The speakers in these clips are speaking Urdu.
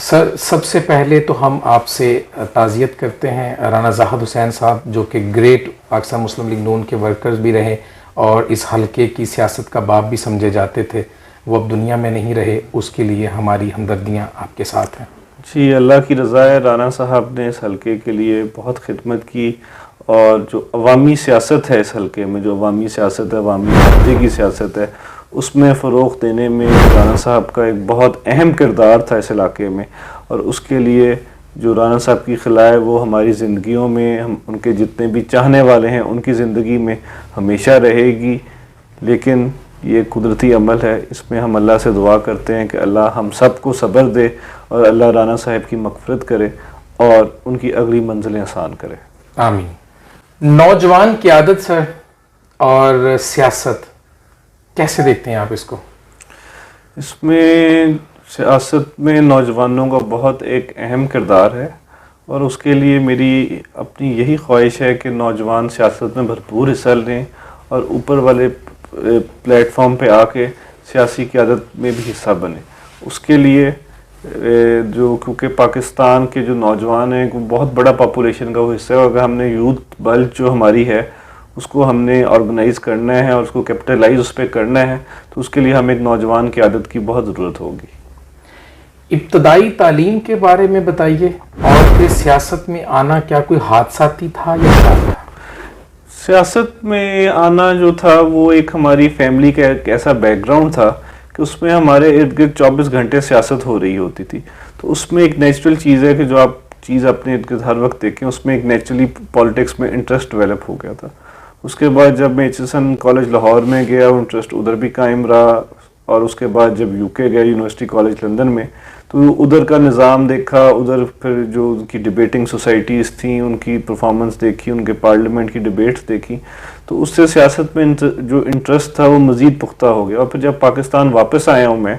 سر سب سے پہلے تو ہم آپ سے تعزیت کرتے ہیں رانا زاہد حسین صاحب جو کہ گریٹ پاکستان مسلم لیگ نون کے ورکرز بھی رہے اور اس حلقے کی سیاست کا باپ بھی سمجھے جاتے تھے، وہ اب دنیا میں نہیں رہے، اس کے لیے ہماری ہمدردیاں آپ کے ساتھ ہیں۔ جی اللہ کی رضا ہے، رانا صاحب نے اس حلقے کے لیے بہت خدمت کی، اور جو عوامی سیاست ہے اس حلقے میں، جو عوامی سیاست ہے، عوامی رابطے کی سیاست ہے، اس میں فروغ دینے میں رانا صاحب کا ایک بہت اہم کردار تھا اس علاقے میں، اور اس کے لیے جو رانا صاحب کی خلا ہے وہ ہماری زندگیوں میں، ہم ان کے جتنے بھی چاہنے والے ہیں ان کی زندگی میں ہمیشہ رہے گی۔ لیکن یہ قدرتی عمل ہے، اس میں ہم اللہ سے دعا کرتے ہیں کہ اللہ ہم سب کو صبر دے اور اللہ رانا صاحب کی مغفرت کرے اور ان کی اگلی منزلیں آسان کرے، آمین۔ نوجوان قیادت سر اور سیاست کیسے دیکھتے ہیں آپ اس کو؟ اس میں سیاست میں نوجوانوں کا بہت ایک اہم کردار ہے، اور اس کے لیے میری اپنی یہی خواہش ہے کہ نوجوان سیاست میں بھرپور حصہ لیں اور اوپر والے پلیٹ فارم پہ آ کے سیاسی قیادت میں بھی حصہ بنیں۔ اس کے لیے کیونکہ پاکستان کے جو نوجوان ہیں بہت بڑا پاپولیشن کا وہ حصہ ہے، اگر ہم نے یوتھ بلج جو ہماری ہے اس کو ہم نے آرگنائز کرنا ہے اور اس کو کیپٹلائز اس پہ کرنا ہے، تو اس کے لیے ہمیں ایک نوجوان قیادت کی بہت ضرورت ہوگی۔ ابتدائی تعلیم کے بارے میں بتائیے، اور پھر سیاست میں آنا کیا کوئی حادثاتی تھا یا کیا تھا؟ سیاست میں آنا جو تھا وہ ایک ہماری فیملی کا ایک ایسا بیک گراؤنڈ تھا کہ اس میں ہمارے ارد گرد 24 گھنٹے سیاست ہو رہی ہوتی تھی، تو اس میں ایک نیچرل چیز ہے کہ جو آپ چیز اپنے ارد گرد ہر وقت دیکھیں، اس میں ایک نیچرلی پالیٹکس میں انٹرسٹ ڈیولپ ہو گیا تھا۔ اس کے بعد جب میں ایچسن کالج لاہور میں گیا، وہ انٹرسٹ ادھر بھی قائم رہا، اور اس کے بعد جب یو کے گیا یونیورسٹی کالج لندن میں، تو ادھر کا نظام دیکھا، ادھر پھر جو ان کی ڈبیٹنگ سوسائٹیز تھیں ان کی پرفارمنس دیکھی، ان کے پارلیمنٹ کی ڈبیٹس دیکھی، تو اس سے سیاست میں جو انٹرسٹ تھا وہ مزید پختہ ہو گیا۔ اور پھر جب پاکستان واپس آیا ہوں میں،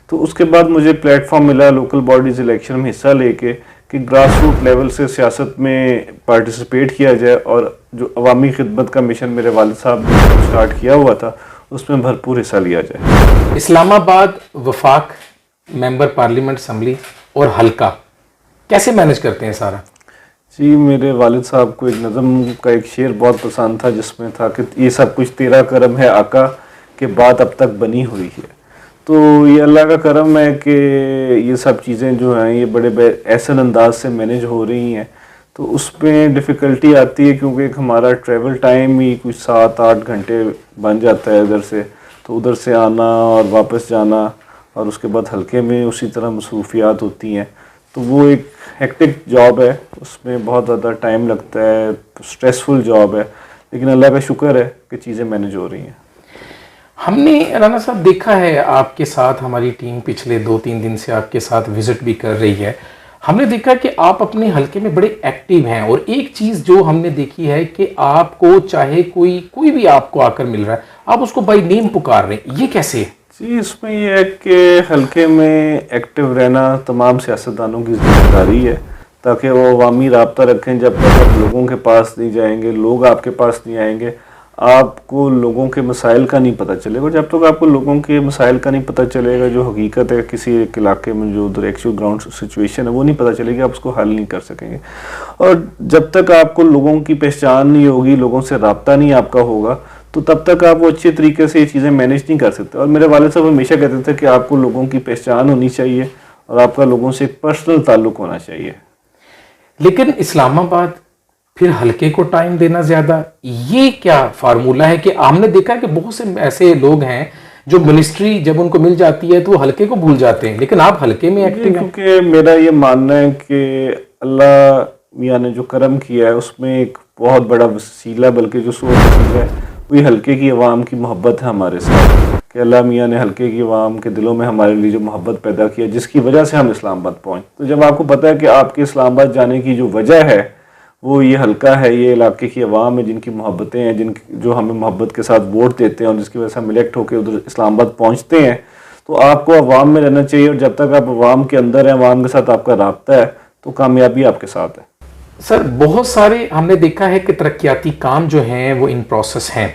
تو اس کے بعد مجھے پلیٹ فارم ملا لوکل باڈیز الیکشن میں حصہ لے کے کہ گراس روٹ لیول سے سیاست میں پارٹیسپیٹ کیا جائے، اور جو عوامی خدمت کا مشن میرے والد صاحب نے سٹارٹ کیا ہوا تھا اس میں بھرپور حصہ لیا جائے۔ اسلام آباد وفاق ممبر پارلیمنٹ اسمبلی اور حلقہ کیسے مینج کرتے ہیں سارا؟ جی میرے والد صاحب کو ایک نظم کا ایک شعر بہت پسند تھا جس میں تھا کہ یہ سب کچھ تیرا کرم ہے آقا کہ بات اب تک بنی ہوئی ہے۔ تو یہ اللہ کا کرم ہے کہ یہ سب چیزیں جو ہیں یہ بڑے احسن انداز سے مینیج ہو رہی ہیں۔ تو اس میں ڈیفیکلٹی آتی ہے کیونکہ ایک ہمارا ٹریول ٹائم ہی کچھ 7-8 گھنٹے بن جاتا ہے ادھر سے، تو ادھر سے آنا اور واپس جانا، اور اس کے بعد حلقے میں اسی طرح مصروفیات ہوتی ہیں، تو وہ ایک ہیکٹک جاب ہے، اس میں بہت زیادہ ٹائم لگتا ہے، سٹریسفل جاب ہے، لیکن اللہ کا شکر ہے کہ چیزیں مینیج ہو رہی ہیں۔ ہم نے رانا صاحب دیکھا ہے آپ کے ساتھ، ہماری ٹیم پچھلے 2-3 دن سے آپ کے ساتھ وزٹ بھی کر رہی ہے، ہم نے دیکھا کہ آپ اپنے حلقے میں بڑے ایکٹیو ہیں، اور ایک چیز جو ہم نے دیکھی ہے کہ آپ کو چاہے کوئی بھی آپ کو آ کر مل رہا ہے آپ اس کو بائی نیم پکار رہے ہیں، یہ کیسے ہے؟ جی اس میں یہ ہے کہ حلقے میں ایکٹیو رہنا تمام سیاستدانوں کی ذمہ داری ہے، تاکہ وہ عوامی رابطہ رکھیں۔ جب تک آپ لوگوں کے پاس نہیں جائیں گے، لوگ آپ کے پاس نہیں آئیں گے، آپ کو لوگوں کے مسائل کا نہیں پتہ چلے گا۔ جب تک آپ کو لوگوں کے مسائل کا نہیں پتہ چلے گا، جو حقیقت ہے کسی ایک علاقے میں، جو ادھر ایکچوئل گراؤنڈ سچویشن ہے وہ نہیں پتہ چلے گی، آپ اس کو حل نہیں کر سکیں گے۔ اور جب تک آپ کو لوگوں کی پہچان نہیں ہوگی، لوگوں سے رابطہ نہیں آپ کا ہوگا، تو تب تک آپ وہ اچھے طریقے سے یہ چیزیں مینیج نہیں کر سکتے۔ اور میرے والد صاحب ہمیشہ کہتے تھے کہ آپ کو لوگوں کی پہچان ہونی چاہیے اور آپ کا لوگوں سے ایک پرسنل تعلق ہونا چاہیے۔ لیکن اسلام آباد پھر حلقے کو ٹائم دینا زیادہ، یہ کیا فارمولہ ہے؟ کہ ہم نے دیکھا کہ بہت سے ایسے لوگ ہیں جو منسٹری جب ان کو مل جاتی ہے تو وہ حلقے کو بھول جاتے ہیں، لیکن آپ حلقے میں ایکٹیو ہیں۔ کیونکہ میرا یہ ماننا ہے کہ اللہ میاں نے جو کرم کیا ہے اس میں ایک بہت بڑا وسیلہ، بلکہ جو سو وسیلہ ہے وہی حلقے کی عوام کی محبت ہے ہمارے ساتھ، کہ اللہ میاں نے حلقے کی عوام کے دلوں میں ہمارے لیے جو محبت پیدا کیا، جس کی وجہ سے ہم اسلام آباد پہنچ۔ تو جب آپ کو پتہ ہے کہ آپ کے اسلام آباد جانے کی جو وجہ ہے وہ یہ حلقہ ہے، یہ علاقے کی عوام ہے جن کی محبتیں ہیں، جو ہمیں محبت کے ساتھ ووٹ دیتے ہیں اور جس کی وجہ سے ہم الیکٹ ہو کے ادھر اسلام آباد پہنچتے ہیں، تو آپ کو عوام میں رہنا چاہیے، اور جب تک آپ عوام کے اندر ہیں، عوام کے ساتھ آپ کا رابطہ ہے، تو کامیابی آپ کے ساتھ ہے۔ سر بہت سارے ہم نے دیکھا ہے کہ ترقیاتی کام جو ہیں وہ ان پروسیس ہیں،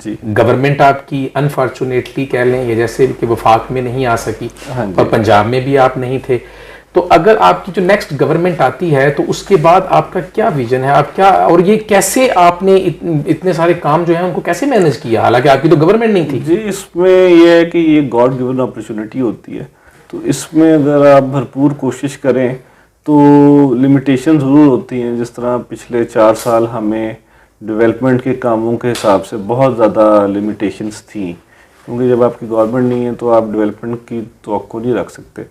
جی گورنمنٹ آپ کی انفارچونیٹلی کہہ لیں، یا جیسے کہ وفاق میں نہیں آ سکی ہاں جی، اور پنجاب میں بھی آپ نہیں تھے، تو اگر آپ کی جو نیکسٹ گورنمنٹ آتی ہے تو اس کے بعد آپ کا کیا ویژن ہے, آپ کیا, اور یہ کیسے آپ نے اتنے سارے کام جو ہیں ان کو کیسے مینیج کیا, حالانکہ آپ کی تو گورنمنٹ نہیں تھی؟ جی اس میں یہ ہے کہ یہ گاڈ گیون اپرچونٹی ہوتی ہے, تو اس میں اگر آپ بھرپور کوشش کریں تو لمیٹیشن ضرور ہوتی ہیں. جس طرح پچھلے 4 سال ہمیں ڈیولپمنٹ کے کاموں کے حساب سے بہت زیادہ لمیٹیشنز تھیں, کیونکہ جب آپ کی گورنمنٹ نہیں ہے تو آپ ڈیولپمنٹ کی توقع نہیں رکھ سکتے.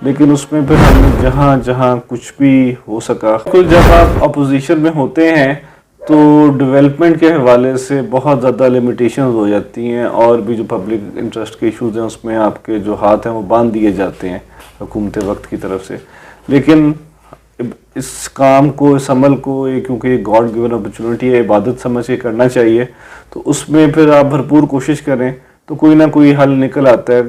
لیکن اس میں پھر ہم نے جہاں جہاں کچھ بھی ہو سکا, جب آپ اپوزیشن میں ہوتے ہیں تو ڈیولپمنٹ کے حوالے سے بہت زیادہ لمیٹیشنز ہو جاتی ہیں, اور بھی جو پبلک انٹرسٹ کے ایشوز ہیں اس میں آپ کے جو ہاتھ ہیں وہ باندھ دیے جاتے ہیں حکومت وقت کی طرف سے. لیکن اس کام کو, اس عمل کو, کیونکہ یہ گاڈ گیون اپرچونٹی ہے, عبادت سمجھ کے کرنا چاہیے, تو اس میں پھر آپ بھرپور کوشش کریں تو کوئی نہ کوئی حل نکل آتا ہے.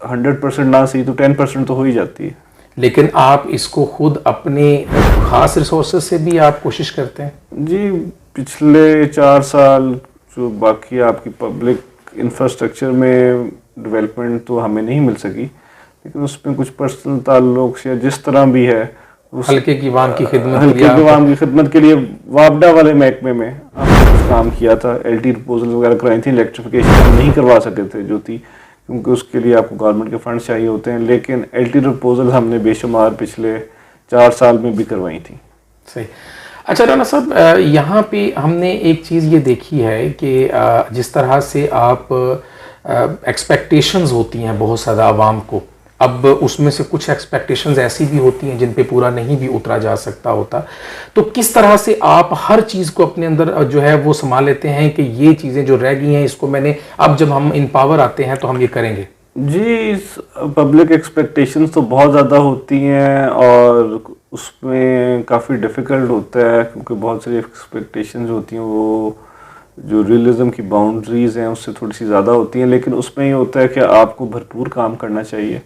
100% نہ صحیح تو 10% تو ہو ہی جاتی ہے. لیکن آپ اس کو خود اپنے خاص ریسورسز سے بھی آپ کوشش کرتے ہیں؟ جی پچھلے 4 سال جو باقی آپ کی پبلک انفراسٹرکچر میں ڈیولپمنٹ تو ہمیں نہیں مل سکی, لیکن اس میں کچھ پرسنل تعلق یا جس طرح بھی ہے ہلکے کی عوام کی خدمت, ہلکے کی عوام کی خدمت کے لیے وابڈا والے محکمے میں ہم نے کچھ کام کیا تھا. LT پرپوزل وغیرہ کرائی تھیں, الیکٹریفیکیشن ہم نہیں کروا سکے تھے جو تھی, کیونکہ اس کے لیے آپ کو گورنمنٹ کے فنڈ چاہیے ہوتے ہیں. لیکن LT پرپوزل ہم نے بے شمار پچھلے 4 سال میں بھی کروائی تھیں. صحیح. اچھا رانا صاحب, یہاں پہ ہم نے ایک چیز یہ دیکھی ہے کہ جس طرح سے آپ ایکسپیکٹیشنز ہوتی ہیں بہت زیادہ عوام کو, اب اس میں سے کچھ ایکسپیکٹیشنز ایسی بھی ہوتی ہیں جن پہ پورا نہیں بھی اترا جا سکتا ہوتا, تو کس طرح سے آپ ہر چیز کو اپنے اندر جو ہے وہ سنبھال لیتے ہیں کہ یہ چیزیں جو رہ گئی ہیں اس کو میں نے, اب جب ہم ان پاور آتے ہیں تو ہم یہ کریں گے؟ جی پبلک ایکسپیکٹیشنز تو بہت زیادہ ہوتی ہیں اور اس میں کافی ڈیفیکلٹ ہوتا ہے, کیونکہ بہت ساری ایکسپیکٹیشنز ہوتی ہیں وہ جو ریئلزم کی باؤنڈریز ہیں اس سے تھوڑی سی زیادہ ہوتی ہیں. لیکن اس میں یہ ہوتا ہے کہ آپ کو بھرپور کام کرنا چاہیے,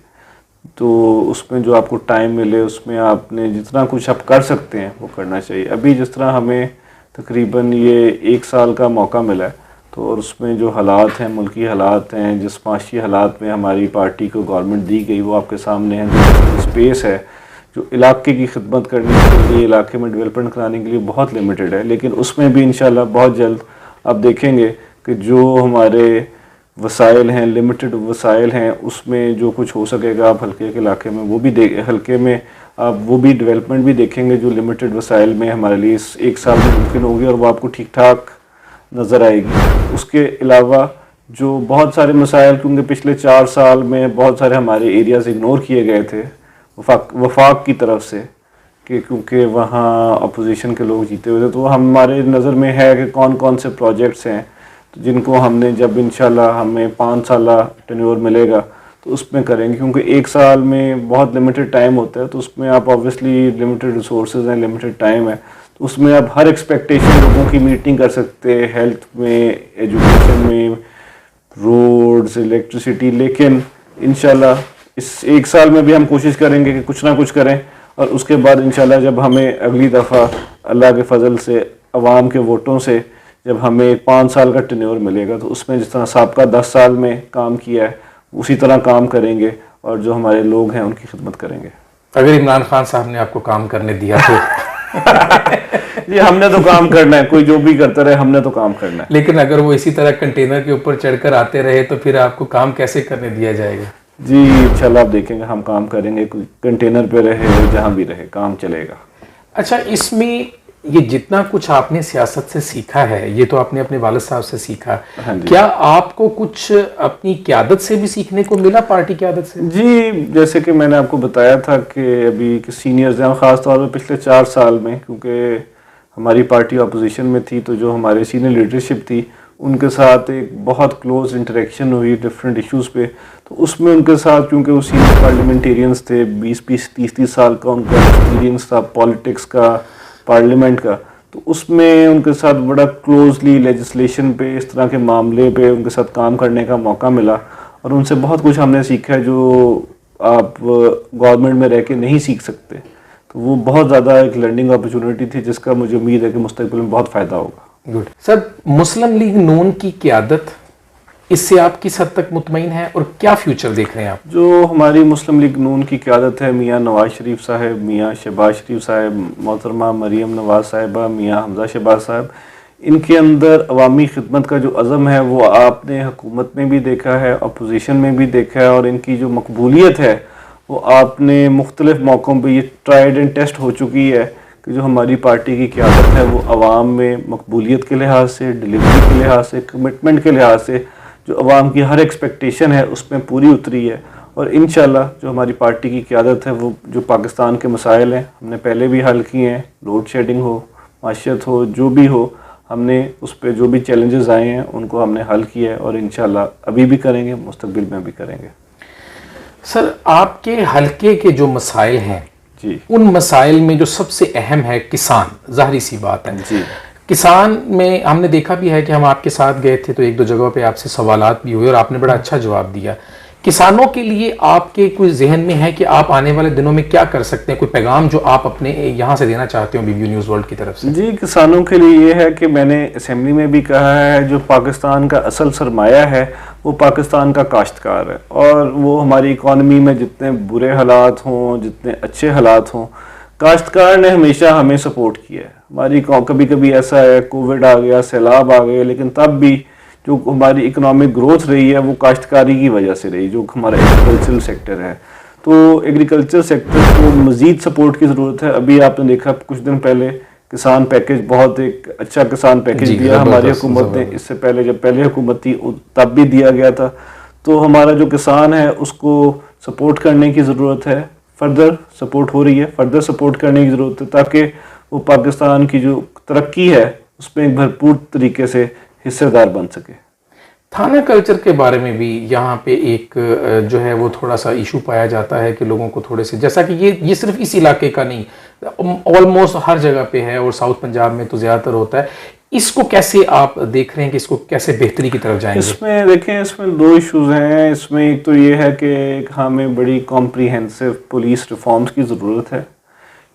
تو اس میں جو آپ کو ٹائم ملے اس میں آپ نے جتنا کچھ آپ کر سکتے ہیں وہ کرنا چاہیے. ابھی جس طرح ہمیں تقریباً یہ 1 سال کا موقع ملا ہے, تو اور اس میں جو حالات ہیں, ملکی حالات ہیں, جس معاشی حالات میں ہماری پارٹی کو گورنمنٹ دی گئی وہ آپ کے سامنے ہے. اسپیس ہے جو علاقے کی خدمت کرنے کے لیے, علاقے میں ڈیولپمنٹ کرانے کے لیے بہت لمیٹڈ ہے. لیکن اس میں بھی انشاءاللہ بہت جلد آپ دیکھیں گے کہ جو ہمارے وسائل ہیں, لمیٹڈ وسائل ہیں, اس میں جو کچھ ہو سکے گا آپ ہلکے کے علاقے میں وہ بھی ہلکے میں آپ وہ بھی ڈیولپمنٹ بھی دیکھیں گے جو لمیٹڈ وسائل میں ہمارے لیے اس 1 سال میں ممکن ہوگی, اور وہ آپ کو ٹھیک ٹھاک نظر آئے گی. اس کے علاوہ جو بہت سارے مسائل, کیونکہ پچھلے 4 سال میں بہت سارے ہمارے ایریاز اگنور کیے گئے تھے وفاق کی طرف سے, کہ کیونکہ وہاں اپوزیشن کے لوگ جیتے ہوئے تھے, تو ہمارے نظر میں ہے کہ کون کون سے پروجیکٹس ہیں جن کو ہم نے جب انشاءاللہ ہمیں 5 سالہ ٹینیور ملے گا تو اس میں کریں گے. کیونکہ 1 سال میں بہت لمیٹڈ ٹائم ہوتا ہے, تو اس میں آپ آبویسلی لمیٹڈ ریسورسز ہیں, لمیٹڈ ٹائم ہے, تو اس میں آپ ہر ایکسپیکٹیشن لوگوں کی میٹنگ کر سکتے, ہیلتھ میں, ایجوکیشن میں, روڈز, الیکٹریسٹی. لیکن انشاءاللہ اس 1 سال میں بھی ہم کوشش کریں گے کہ کچھ نہ کچھ کریں, اور اس کے بعد انشاءاللہ جب ہمیں اگلی دفعہ اللہ کے فضل سے عوام کے ووٹوں سے جب ہمیں 5 سال کا ٹینیور ملے گا, تو اس میں جس طرح سابقہ 10 سال میں کام کیا ہے اسی طرح کام کریں گے, اور جو ہمارے لوگ ہیں ان کی خدمت کریں گے. اگر عمران خان صاحب نے آپ کو کام کرنے دیا تو جی ہم نے تو کام کرنا ہے, کوئی جو بھی کرتا رہے, ہم نے تو کام کرنا ہے. لیکن اگر وہ اسی طرح کنٹینر کے اوپر چڑھ کر آتے رہے تو پھر آپ کو کام کیسے کرنے دیا جائے گا؟ جی انشاءاللہ آپ دیکھیں گے, ہم کام کریں گے, کوئی کنٹینر پہ رہے جہاں بھی رہے کام چلے گا. اچھا, اس میں یہ جتنا کچھ آپ نے سیاست سے سیکھا ہے یہ تو آپ نے اپنے والد صاحب سے سیکھا, کیا آپ کو کچھ اپنی قیادت سے بھی سیکھنے کو ملا, پارٹی قیادت سے؟ جی جیسے کہ میں نے آپ کو بتایا تھا کہ ابھی سینئرز ہیں, خاص طور پہ پچھلے 4 سال میں, کیونکہ ہماری پارٹی اپوزیشن میں تھی, تو جو ہمارے سینئر لیڈرشپ تھی ان کے ساتھ ایک بہت کلوز انٹریکشن ہوئی ڈفرینٹ ایشوز پہ. تو اس میں ان کے ساتھ, کیونکہ وہ سینئر پارلیمنٹیرینز تھے, 20-30 سال کا ان کا ایکسپیرینس تھا پالیٹکس کا, پارلیمنٹ کا, تو اس میں ان کے ساتھ بڑا کلوزلی لیجسلیشن پہ, اس طرح کے معاملے پہ ان کے ساتھ کام کرنے کا موقع ملا, اور ان سے بہت کچھ ہم نے سیکھا ہے جو آپ گورنمنٹ میں رہ کے نہیں سیکھ سکتے. تو وہ بہت زیادہ ایک لرننگ اپرچونٹی تھی جس کا مجھے امید ہے کہ مستقبل میں بہت فائدہ ہوگا. گڈ. سر, مسلم لیگ نون کی قیادت اس سے آپ کس حد تک مطمئن ہیں اور کیا فیوچر دیکھ رہے ہیں آپ؟ جو ہماری مسلم لیگ نون کی قیادت ہے، میاں نواز شریف صاحب، میاں شہباز شریف صاحب، محترمہ مریم نواز صاحبہ، میاں حمزہ شہباز صاحب، ان کے اندر عوامی خدمت کا جو عزم ہے وہ آپ نے حکومت میں بھی دیکھا ہے، اپوزیشن میں بھی دیکھا ہے، اور ان کی جو مقبولیت ہے وہ آپ نے مختلف موقعوں پہ یہ ٹرائیڈ اینڈ ٹیسٹ ہو چکی ہے کہ جو ہماری پارٹی کی قیادت ہے وہ عوام میں مقبولیت کے لحاظ سے، ڈیلیوری کے لحاظ سے، کمٹمنٹ کے لحاظ سے جو عوام کی ہر ایکسپیکٹیشن ہے اس میں پوری اتری ہے. اور انشاءاللہ جو ہماری پارٹی کی قیادت ہے وہ جو پاکستان کے مسائل ہیں ہم نے پہلے بھی حل کیے ہیں، لوڈ شیڈنگ ہو، معیشت ہو، جو بھی ہو، ہم نے اس پہ جو بھی چیلنجز آئے ہیں ان کو ہم نے حل کیا ہے، اور انشاءاللہ ابھی بھی کریں گے، مستقبل میں بھی کریں گے. سر، آپ کے حلقے کے جو مسائل ہیں جی ان مسائل میں جو سب سے اہم ہے کسان، ظاہری سی بات ہے. جی کسان میں ہم نے دیکھا بھی ہے کہ ہم آپ کے ساتھ گئے تھے تو ایک دو جگہوں پہ آپ سے سوالات بھی ہوئے اور آپ نے بڑا اچھا جواب دیا. کسانوں کے لیے آپ کے کوئی ذہن میں ہے کہ آپ آنے والے دنوں میں کیا کر سکتے ہیں، کوئی پیغام جو آپ اپنے یہاں سے دینا چاہتے ہو BBO نیوز ورلڈ کی طرف سے؟ جی، کسانوں کے لیے یہ ہے کہ میں نے اسمبلی میں بھی کہا ہے جو پاکستان کا اصل سرمایہ ہے وہ پاکستان کا کاشتکار ہے، اور وہ ہماری اکانومی میں جتنے برے حالات ہوں، جتنے اچھے حالات ہوں، کاشتکار نے ہمیشہ ہمیں سپورٹ کیا ہے. ہماری کبھی کبھی ایسا ہے کووڈ آ گیا، سیلاب آ گئے، لیکن تب بھی جو ہماری اکنامک گروتھ رہی ہے وہ کاشتکاری کی وجہ سے رہی، جو ہمارا ایگریکلچرل سیکٹر ہے. تو ایگریکلچر سیکٹر کو مزید سپورٹ کی ضرورت ہے. ابھی آپ نے دیکھا کچھ دن پہلے کسان پیکج، بہت ایک اچھا کسان پیکج دیا ہماری حکومت نے. اس سے پہلے جب پہلے حکومت تھی تب بھی دیا گیا تھا. تو ہمارا جو کسان ہے اس کو سپورٹ کرنے کی ضرورت ہے، فردر سپورٹ ہو رہی ہے، فردر سپورٹ کرنے کی ضرورت ہے تاکہ وہ پاکستان کی جو ترقی ہے اس میں ایک بھرپور طریقے سے حصے دار بن سکے. تھانہ کلچر کے بارے میں بھی یہاں پہ ایک جو ہے وہ تھوڑا سا ایشو پایا جاتا ہے کہ لوگوں کو تھوڑے سے، جیسا کہ یہ صرف اس علاقے کا نہیں، آلموسٹ ہر جگہ پہ ہے اور ساؤتھ پنجاب میں تو زیادہ تر ہوتا ہے. اس کو کیسے آپ دیکھ رہے ہیں کہ اس کو کیسے بہتری کی طرف جائیں گے؟ اس میں دیکھیں، اس میں دو ایشوز ہیں. اس میں ایک تو یہ ہے کہ ہمیں بڑی کمپریہنسو پولیس ریفارمز کی ضرورت ہے،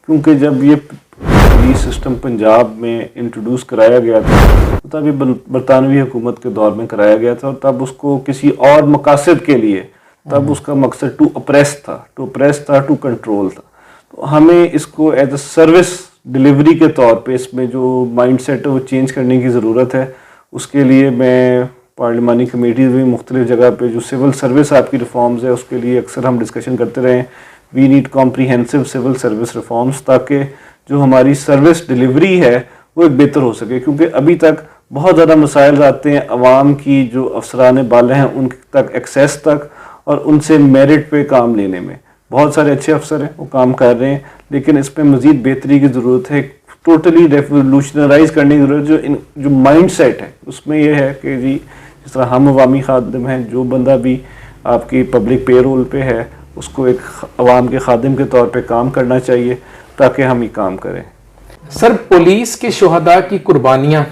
کیونکہ جب یہ پولیس سسٹم پنجاب میں انٹروڈیوس کرایا گیا تھا تب یہ برطانوی حکومت کے دور میں کرایا گیا تھا، اور تب اس کو کسی اور مقاصد کے لیے، تب اس کا مقصد ٹو اپریس تھا، ٹو کنٹرول تھا. تو ہمیں اس کو ایز اے سروس ڈیلیوری کے طور پہ اس میں جو مائنڈ سیٹ ہے وہ چینج کرنے کی ضرورت ہے. اس کے لیے میں پارلیمانی کمیٹیز میں مختلف جگہ پہ جو سول سروس آپ کی ریفارمز ہے اس کے لیے اکثر ہم ڈسکشن کرتے رہے ہیں. We need comprehensive civil service reforms تاکہ جو ہماری سروس ڈیلیوری ہے وہ ایک بہتر ہو سکے. کیونکہ ابھی تک بہت زیادہ مسائل آتے ہیں عوام کی جو افسران بالا ہیں ان تک ایکسیس تک اور ان سے میرٹ پہ کام لینے میں. بہت سارے اچھے افسر ہیں وہ کام کر رہے ہیں، لیکن اس پہ مزید بہتری کی ضرورت ہے. ٹوٹلی ریولیوشنرائز کرنے کی ضرورت ہے. جو مائنڈ سیٹ ہے اس میں یہ ہے کہ جی جس طرح ہم عوامی خادم ہیں، جو بندہ بھی آپ کی پبلک پے رول پہ ہے اس کو ایک عوام کے خادم کے طور پہ کام کرنا چاہیے تاکہ ہم یہ کام کریں. سر، پولیس کے شہداء کی قربانیاں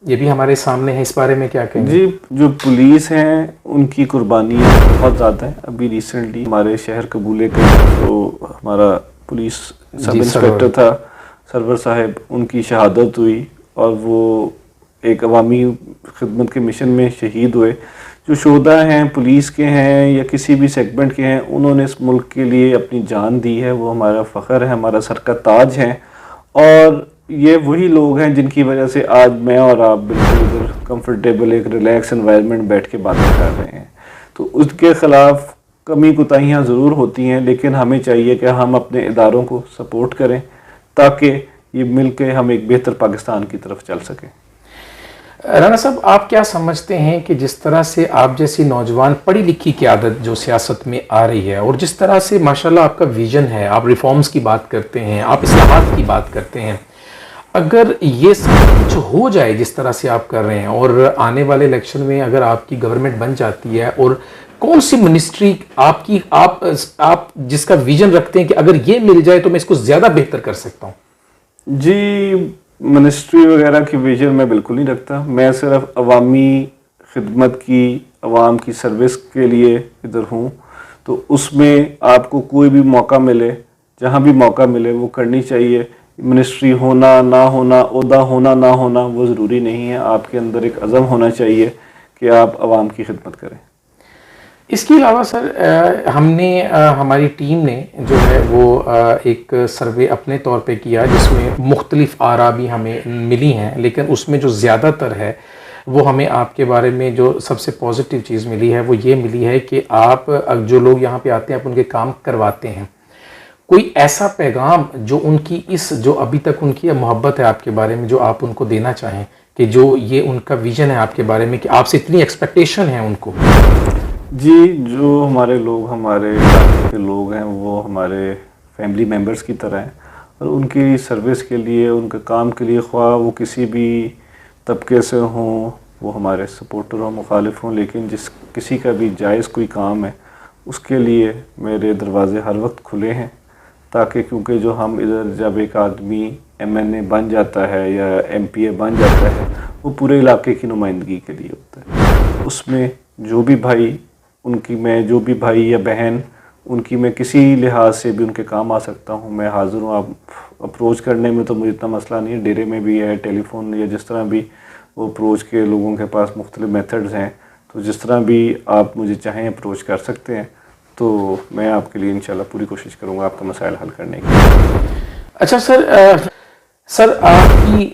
یہ بھی ہمارے سامنے ہیں، اس بارے میں کیا کہیں گے؟ جی، جو پولیس ہیں ان کی قربانیاں بہت زیادہ ہیں. ابھی ریسنٹلی ہمارے شہر قبولے کے جو ہمارا پولیس سب انسپیکٹر تھا سرور صاحب، ان کی شہادت ہوئی اور وہ ایک عوامی خدمت کے مشن میں شہید ہوئے. جو شہداء ہیں پولیس کے ہیں یا کسی بھی سیگمنٹ کے ہیں، انہوں نے اس ملک کے لیے اپنی جان دی ہے، وہ ہمارا فخر ہے، ہمارا سر کا تاج ہیں. اور یہ وہی لوگ ہیں جن کی وجہ سے آج میں اور آپ بالکل ادھر کمفرٹیبل ایک ریلیکس انوائرمنٹ بیٹھ کے باتیں کر رہے ہیں. تو اس کے خلاف کمی کوتاہیاں ضرور ہوتی ہیں، لیکن ہمیں چاہیے کہ ہم اپنے اداروں کو سپورٹ کریں تاکہ یہ مل کے ہم ایک بہتر پاکستان کی طرف چل سکیں. رانا صاحب، آپ کیا سمجھتے ہیں کہ جس طرح سے آپ جیسی نوجوان پڑھی لکھی قیادت جو سیاست میں آ رہی ہے اور جس طرح سے ماشاءاللہ آپ کا ویژن ہے، آپ ریفارمز کی بات کرتے ہیں، آپ اصلاحات کی بات کرتے ہیں، اگر یہ سب کچھ ہو جائے جس طرح سے آپ کر رہے ہیں اور آنے والے الیکشن میں اگر آپ کی گورنمنٹ بن جاتی ہے، اور کون سی منسٹری آپ جس کا ویژن رکھتے ہیں کہ اگر یہ مل جائے تو میں اس کو زیادہ بہتر کر سکتا ہوں؟ جی، منسٹری وغیرہ کی ویژن میں بالکل نہیں رکھتا. میں صرف عوامی خدمت کی، عوام کی سروس کے لیے ادھر ہوں. تو اس میں آپ کو کوئی بھی موقع ملے، جہاں بھی موقع ملے وہ کرنی چاہیے. منسٹری ہونا نہ ہونا، عہدہ ہونا نہ ہونا وہ ضروری نہیں ہے. آپ کے اندر ایک عزم ہونا چاہیے کہ آپ عوام کی خدمت کریں. اس کے علاوہ سر ہم نے ہماری ٹیم نے جو ہے وہ ایک سروے اپنے طور پہ کیا جس میں مختلف آراء بھی ہمیں ملی ہیں، لیکن اس میں جو زیادہ تر ہے وہ ہمیں آپ کے بارے میں جو سب سے پازیٹیو چیز ملی ہے وہ یہ ملی ہے کہ آپ جو لوگ یہاں پہ آتے ہیں آپ ان کے کام کرواتے ہیں. کوئی ایسا پیغام جو ان کی جو ابھی تک ان کی محبت ہے آپ کے بارے میں جو آپ ان کو دینا چاہیں، کہ جو یہ ان کا ویژن ہے آپ کے بارے میں کہ آپ سے اتنی ایکسپیکٹیشن ہے ان کو؟ جی، جو ہمارے لوگ ہمارے علاقے کے لوگ ہیں وہ ہمارے فیملی ممبرز کی طرح ہیں، اور ان کی سروس کے لیے، ان کے کام کے لیے، خواہ وہ کسی بھی طبقے سے ہوں، وہ ہمارے سپورٹر ہوں، مخالف ہوں، لیکن جس کسی کا بھی جائز کوئی کام ہے اس کے لیے میرے دروازے ہر وقت کھلے ہیں. تاکہ کیونکہ جو ہم ادھر جب ایک آدمی MNA بن جاتا ہے یا MPA بن جاتا ہے وہ پورے علاقے کی نمائندگی کے لیے ہوتا ہے. اس میں جو بھی بھائی جو بھی بھائی یا بہن ان کی میں کسی لحاظ سے بھی ان کے کام آ سکتا ہوں، میں حاضر ہوں. آپ اپروچ کرنے میں تو مجھے اتنا مسئلہ نہیں ہے، ڈیرے میں بھی ہے، ٹیلی فون یا جس طرح بھی وہ اپروچ کے لوگوں کے پاس مختلف میتھڈز ہیں، تو جس طرح بھی آپ مجھے چاہیں اپروچ کر سکتے ہیں. تو میں آپ کے لیے انشاءاللہ پوری کوشش کروں گا آپ کا مسائل حل کرنے کی. اچھا سر آپ کی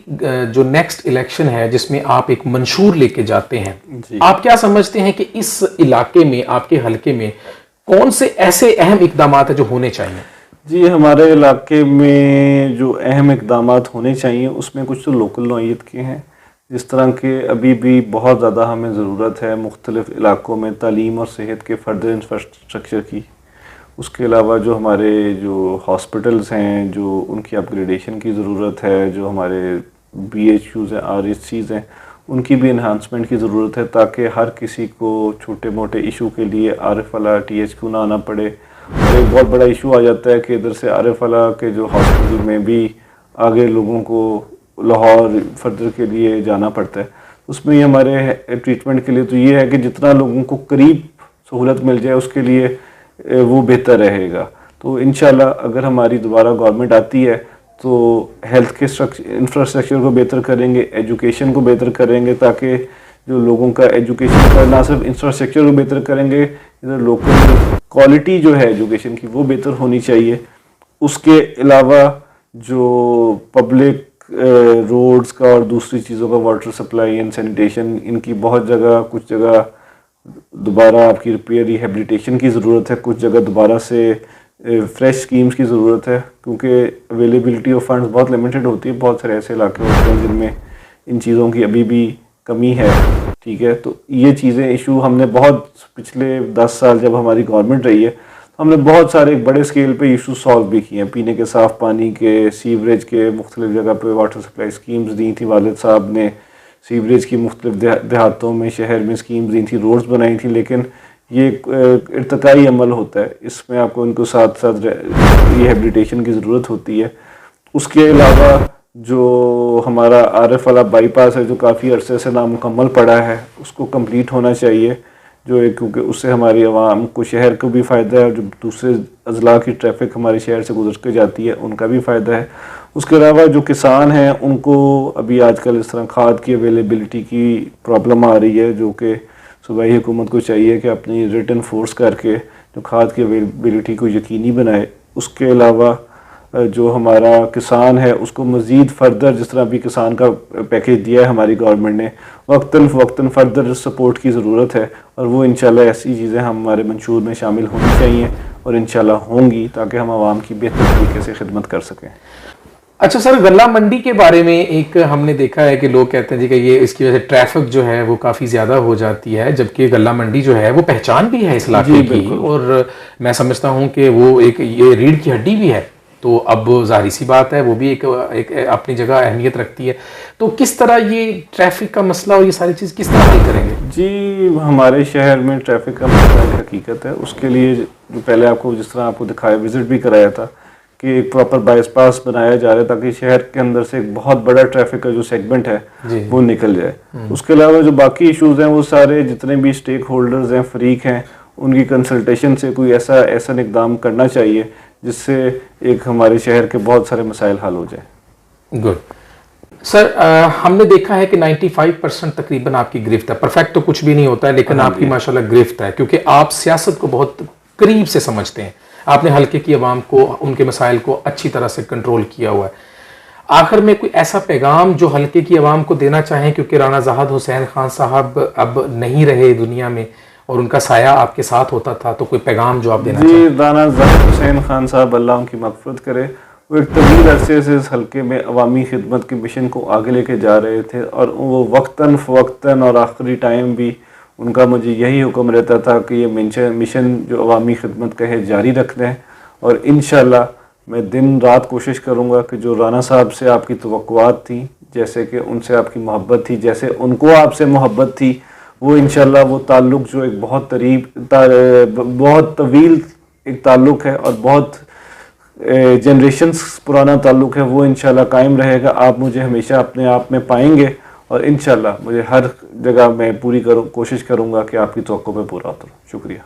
جو نیکسٹ الیکشن ہے جس میں آپ ایک منشور لے کے جاتے ہیں، جی، آپ کیا سمجھتے ہیں کہ اس علاقے میں، آپ کے حلقے میں کون سے ایسے اہم اقدامات ہیں جو ہونے چاہیے؟ جی، ہمارے علاقے میں جو اہم اقدامات ہونے چاہیے اس میں کچھ تو لوکل نوعیت کے ہیں، جس طرح کہ ابھی بھی بہت زیادہ ہمیں ضرورت ہے مختلف علاقوں میں تعلیم اور صحت کے فردر انفراسٹرکچر کی. اس کے علاوہ جو ہمارے جو ہاسپٹلز ہیں جو ان کی اپ گریڈیشن کی ضرورت ہے، جو ہمارے BHUs ہیں، RHCs ہیں، ان کی بھی انہانسمنٹ کی ضرورت ہے تاکہ ہر کسی کو چھوٹے موٹے ایشو کے لیے RF والا THQ نہ آنا پڑے. اور ایک بہت بڑا ایشو آ جاتا ہے کہ ادھر سے RF والا کے جو ہاسپٹل میں بھی آگے لوگوں کو لاہور فردر کے لیے جانا پڑتا ہے. اس میں ہمارے ٹریٹمنٹ کے لیے تو یہ ہے کہ جتنا لوگوں کو قریب سہولت مل جائے اس کے لیے وہ بہتر رہے گا. تو انشاءاللہ اگر ہماری دوبارہ گورنمنٹ آتی ہے تو ہیلتھ کے انفراسٹرکچر کو بہتر کریں گے، ایجوکیشن کو بہتر کریں گے، تاکہ جو لوگوں کا ایجوکیشن کا نہ صرف انفراسٹرکچر کو بہتر کریں گے، ادھر لوکل کوالٹی جو ہے ایجوکیشن کی وہ بہتر ہونی چاہیے. اس کے علاوہ جو پبلک روڈز کا اور دوسری چیزوں کا واٹر سپلائی اینڈ سینیٹیشن، ان کی بہت جگہ کچھ جگہ دوبارہ آپ کی ریپیئر ریہیبلیٹیشن کی ضرورت ہے، کچھ جگہ دوبارہ سے فریش اسکیمز کی ضرورت ہے، کیونکہ اویلیبلٹی آف فنڈز بہت لمیٹڈ ہوتی ہے. بہت سارے ایسے علاقے ہوتے ہیں جن میں ان چیزوں کی ابھی بھی کمی ہے. ٹھیک ہے، تو یہ چیزیں ایشو ہم نے بہت پچھلے 10 سال جب ہماری گورنمنٹ رہی ہے ہم نے بہت سارے بڑے اسکیل پہ ایشو سالو بھی کیے ہیں. پینے کے صاف پانی کے، سیوریج کے، مختلف جگہ پہ واٹر سپلائی اسکیمز دی تھی والد صاحب نے، سیوریج کی مختلف دیہاتوں میں، شہر میں اسکیمز دی تھی، روڈز بنائی تھی. لیکن یہ ارتقائی عمل ہوتا ہے، اس میں آپ کو ان کو ساتھ ساتھ ریہیبلیٹیشن کی ضرورت ہوتی ہے. اس کے علاوہ جو ہمارا RF والا بائی پاس ہے جو کافی عرصے سے نامکمل پڑا ہے اس کو کمپلیٹ ہونا چاہیے، کیونکہ اس سے ہماری عوام کو، شہر کو بھی فائدہ ہے، اور جو دوسرے اضلاع کی ٹریفک ہمارے شہر سے گزر کے جاتی ہے ان کا بھی فائدہ ہے. اس کے علاوہ جو کسان ہیں ان کو ابھی آج کل اس طرح کھاد کی اویلیبلٹی کی پرابلم آ رہی ہے، جو کہ صوبائی حکومت کو چاہیے کہ اپنی ریٹن فورس کر کے جو کھاد کی اویلیبلٹی کو یقینی بنائے. اس کے علاوہ جو ہمارا کسان ہے اس کو مزید فردر، جس طرح ابھی کسان کا پیکیج دیا ہے ہماری گورنمنٹ نے، وقتاً فردر سپورٹ کی ضرورت ہے، اور وہ انشاءاللہ ایسی چیزیں ہمارے منشور میں شامل ہونی چاہیے اور انشاءاللہ ہوں گی تاکہ ہم عوام کی بہتر طریقے سے خدمت کر سکیں. اچھا سر، غلہ منڈی کے بارے میں ایک ہم نے دیکھا ہے کہ لوگ کہتے ہیں جی کہ یہ اس کی وجہ سے ٹریفک جو ہے وہ کافی زیادہ ہو جاتی ہے، جبکہ غلہ منڈی جو ہے وہ پہچان بھی ہے اس علاقے کی، اور میں سمجھتا ہوں کہ وہ ایک یہ ریڑھ کی ہڈی بھی ہے. تو اب ظاہری سی بات ہے وہ بھی ایک اپنی جگہ اہمیت رکھتی ہے. تو کس طرح یہ ٹریفک کا مسئلہ اور یہ ساری چیز کس طرح حل کریں گے؟ جی، ہمارے شہر میں ٹریفک کا مسئلہ ایک حقیقت ہے. اس کے لیے جو پہلے آپ کو جس طرح آپ کو دکھایا، وزٹ بھی کرایا تھا کہ ایک پراپر بائی پاس بنایا جا رہا ہے تاکہ شہر کے اندر سے ایک بہت بڑا ٹریفک کا جو سیگمنٹ ہے وہ نکل جائے. اس کے علاوہ جو باقی ایشوز ہیں وہ سارے جتنے بھی اسٹیک ہولڈرز ہیں، فریق ہیں، ان کی کنسلٹیشن سے کوئی ایسا اقدام کرنا چاہیے جس سے ایک ہمارے شہر کے بہت سارے مسائل حل ہو جائیں. گڈ سر ہم نے دیکھا ہے کہ 95% تقریباً آپ کی گرفت ہے. پرفیکٹ تو کچھ بھی نہیں ہوتا ہے لیکن آپ کی ماشاءاللہ گرفت ہے, کیونکہ آپ سیاست کو بہت قریب سے سمجھتے ہیں. آپ نے حلقے کی عوام کو, ان کے مسائل کو اچھی طرح سے کنٹرول کیا ہوا ہے. آخر میں کوئی ایسا پیغام جو حلقے کی عوام کو دینا چاہیں, کیونکہ رانا زاہد حسین خان صاحب اب نہیں رہے دنیا میں اور ان کا سایہ آپ کے ساتھ ہوتا تھا, تو کوئی پیغام جو آپ دینا چاہیں؟ جی, رانا زاہد حسین خان صاحب اللہ ان کی مغفرت کرے, وہ ایک طویل عرصے سے اس حلقے میں عوامی خدمت کے مشن کو آگے لے کے جا رہے تھے, اور وہ وقتاً فوقتاً اور آخری ٹائم بھی ان کا مجھے یہی حکم رہتا تھا کہ یہ مشن جو عوامی خدمت کا ہے جاری رکھ دیں. اور انشاءاللہ میں دن رات کوشش کروں گا کہ جو رانا صاحب سے آپ کی توقعات تھیں, جیسے کہ ان سے آپ کی محبت تھی, جیسے ان کو آپ سے محبت تھی, وہ انشاءاللہ وہ تعلق جو ایک بہت طویل ایک تعلق ہے اور بہت جنریشنز پرانا تعلق ہے, وہ انشاءاللہ قائم رہے گا. آپ مجھے ہمیشہ اپنے آپ میں پائیں گے اور انشاءاللہ مجھے ہر جگہ میں پوری کوشش کروں گا کہ آپ کی توقع پہ پورا اتروں. شکریہ.